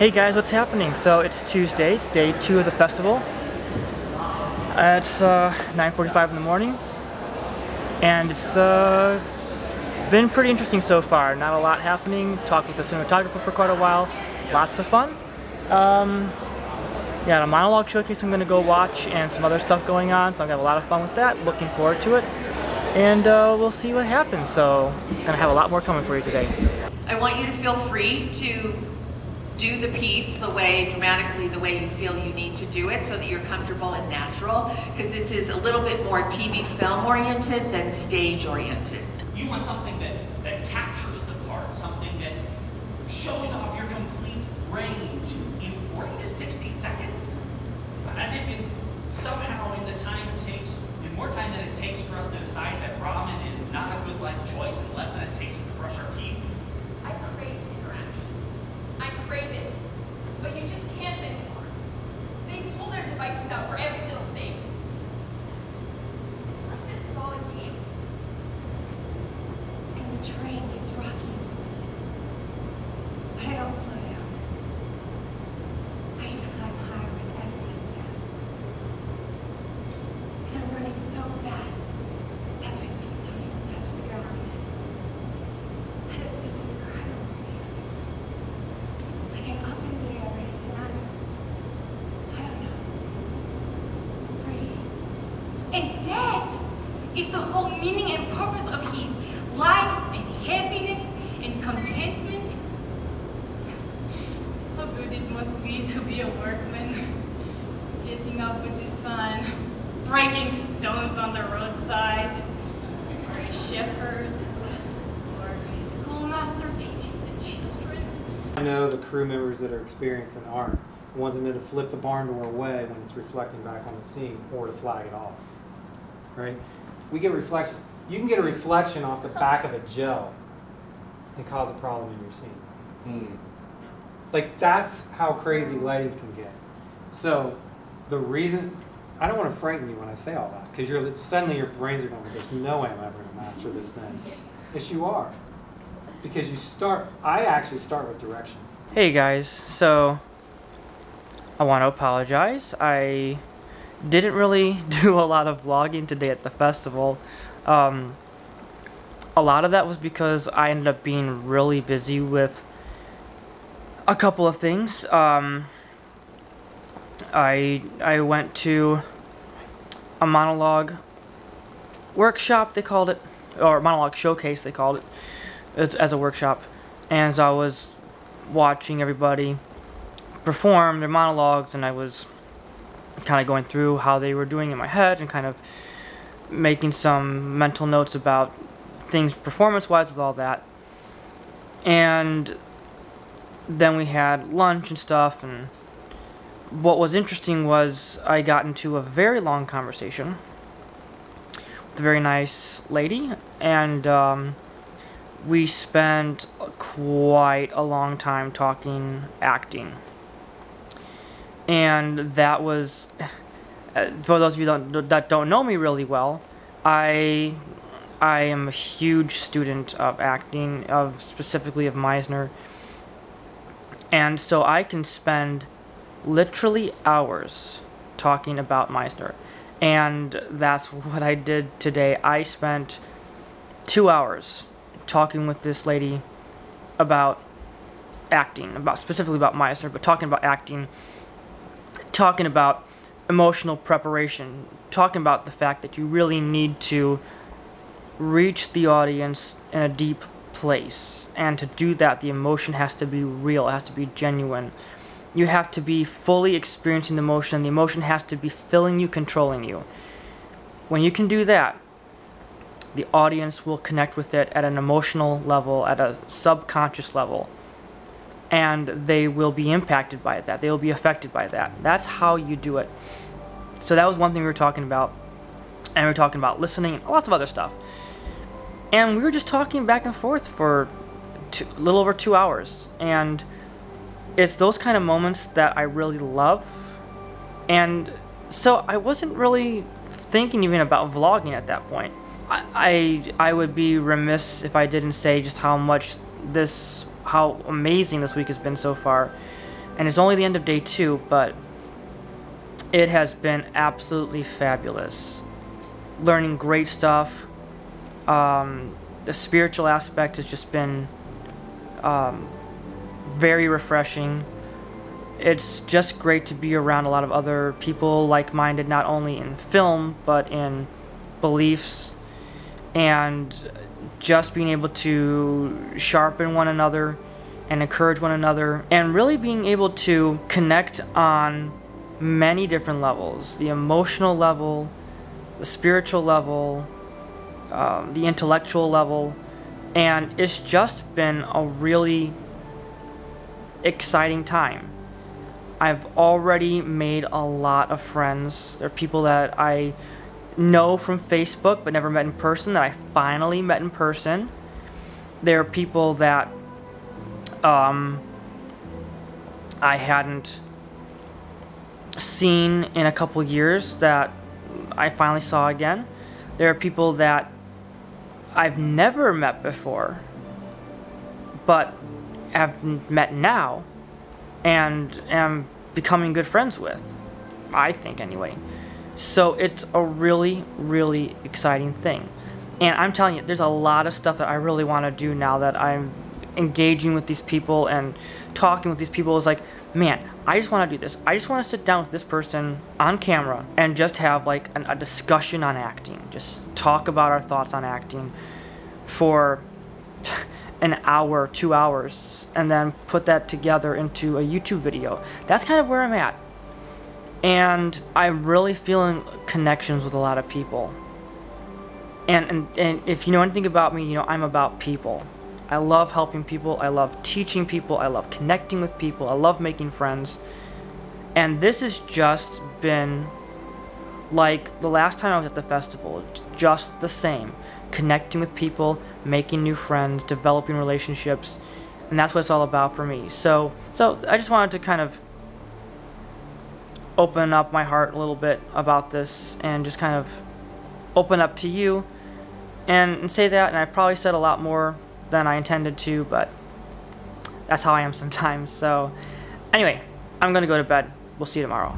Hey guys, what's happening? So it's Tuesday, it's day 2 of the festival. It's 9:45 in the morning, and it's been pretty interesting so far. Not a lot happening. Talked with the cinematographer for quite a while. Lots of fun. Yeah, the monologue showcase I'm going to go watch, and some other stuff going on, so I'm going to have a lot of fun with that. Looking forward to it, and we'll see what happens. So I'm going to have a lot more coming for you today. I want you to feel free to do the piece dramatically the way you feel you need to do it so that you're comfortable and natural, because this is a little bit more TV film oriented than stage oriented. You want something that captures the part, something that shows off your complete range in 40 to 60 seconds. As if somehow in the time it takes, in more time than it takes for us to decide that ramen is not a good life choice and less than it takes us to brush our teeth. I crave interaction. I crave it. But you just can't anymore. They pull their devices out for every little thing. It's like this is all a game. And the train gets rocky and steep. But I don't slow down. I just climb higher with every step. And I'm running so fast that my feet don't even touch the ground. And it's this incredible feeling. Like I'm up in the air and I don't know, free. And that is the whole meaning and purpose of his life and happiness and contentment. How good it must be to be a workman, getting up with the sun, breaking stones on the roadside, or a shepherd, or a schoolmaster teaching the children. I know the crew members that are experienced in art want them to flip the barn door away when it's reflecting back on the scene, or to flag it off. Right? We get reflection. You can get a reflection off the back of a gel and cause a problem in your scene. Like, that's how crazy lighting can get. So the reason, I don't want to frighten you when I say all that, because suddenly your brains are going, there's no way I'm ever going to master this thing. Yes, you are. Because I actually start with direction. Hey guys, so I want to apologize. I didn't really do a lot of vlogging today at the festival. A lot of that was because I ended up being really busy with a couple of things. I went to a monologue workshop, they called it, or monologue showcase, they called it, as a workshop. And so I was watching everybody perform their monologues, and I was kind of going through how they were doing in my head and kind of making some mental notes about things performance-wise with all that. And then we had lunch and stuff, and what was interesting was I got into a very long conversation with a very nice lady, and we spent quite a long time talking acting. And that was, for those of you that don't know me really well, I am a huge student of acting, specifically of Meisner. And so I can spend literally hours talking about Meisner. And that's what I did today. I spent 2 hours talking with this lady about acting, specifically about Meisner, but talking about acting, talking about emotional preparation, talking about the fact that you really need to reach the audience in a deep place, and to do that the emotion has to be real, it has to be genuine. You have to be fully experiencing the emotion, and the emotion has to be filling you, controlling you. When you can do that, the audience will connect with it at an emotional level, at a subconscious level, and they will be impacted by that, they will be affected by that. That's how you do it. So that was one thing we were talking about, and we were talking about listening and lots of other stuff. And we were just talking back and forth for a little over 2 hours. And it's those kind of moments that I really love. And so I wasn't really thinking even about vlogging at that point. I would be remiss if I didn't say just how amazing this week has been so far. And it's only the end of day 2, but it has been absolutely fabulous. Learning great stuff. The spiritual aspect has just been very refreshing. It's just great to be around a lot of other people like-minded, not only in film, but in beliefs, and just being able to sharpen one another and encourage one another, and really being able to connect on many different levels: the emotional level, the spiritual level, the intellectual level. And it's just been a really exciting time. I've already made a lot of friends. There are people that I know from Facebook but never met in person that I finally met in person. There are people that I hadn't seen in a couple years that I finally saw again. There are people that I've never met before but have met now and am becoming good friends with, I think anyway. So it's a really, really exciting thing. And I'm telling you, there's a lot of stuff that I really want to do now that I'm engaging with these people and talking with these people. It's like, man, I just want to do this. I just want to sit down with this person on camera and just have like a discussion on acting. Just talk about our thoughts on acting for an hour, 2 hours, and then put that together into a YouTube video. That's kind of where I'm at. And I'm really feeling connections with a lot of people. And if you know anything about me, you know I'm about people. I love helping people. I love teaching people. I love connecting with people. I love making friends. And this has just been like the last time I was at the festival. It's just the same. Connecting with people, making new friends, developing relationships. And that's what it's all about for me. So I just wanted to kind of open up my heart a little bit about this and just kind of open up to you and say that. And I've probably said a lot more than I intended to, but that's how I am sometimes. So anyway, I'm gonna go to bed. We'll see you tomorrow.